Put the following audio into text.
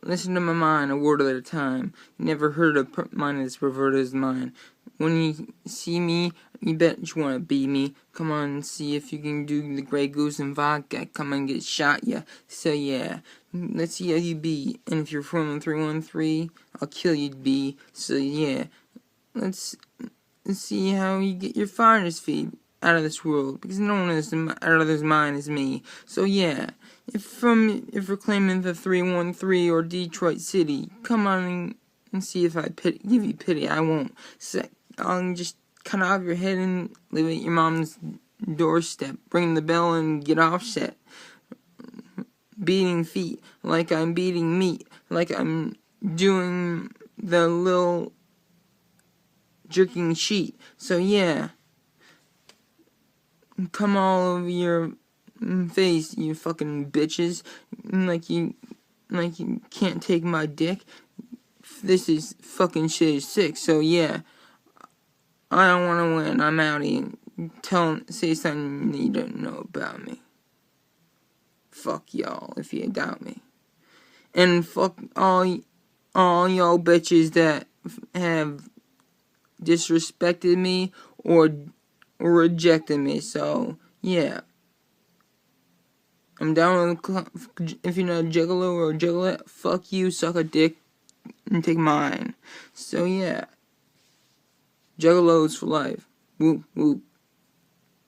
listen to my mind a word at a time. You never heard a mind that's perverted as mine. When you see me, you bet you want to be me. Come on and see if you can do the Grey Goose and vodka. Come on and get shot, yeah. So yeah, let's see how you be. And if you're from 313, I'll kill you, B. So yeah, let's see how you get your finder's fee out of this world, because no one is out of this mind as me. So yeah, if we're claiming the 313 or Detroit City, come on and see if I give you pity. I won't. I'll just cut off your head and leave it at your mom's doorstep. Ring the bell and get offset. Beating feet like I'm beating meat, like I'm doing the little jerking sheet. So yeah, come all over your face, you fucking bitches. Like you can't take my dick. This is fucking shit is sick. So yeah, I don't want to win. I'm outie. Say something you don't know about me. Fuck y'all if you doubt me. And fuck all y'all bitches that have disrespected me or rejected me. So yeah, I'm down with if you're not a juggalo or a juggalette, fuck you, suck a dick and take mine. So yeah, juggalos for life. Whoop whoop.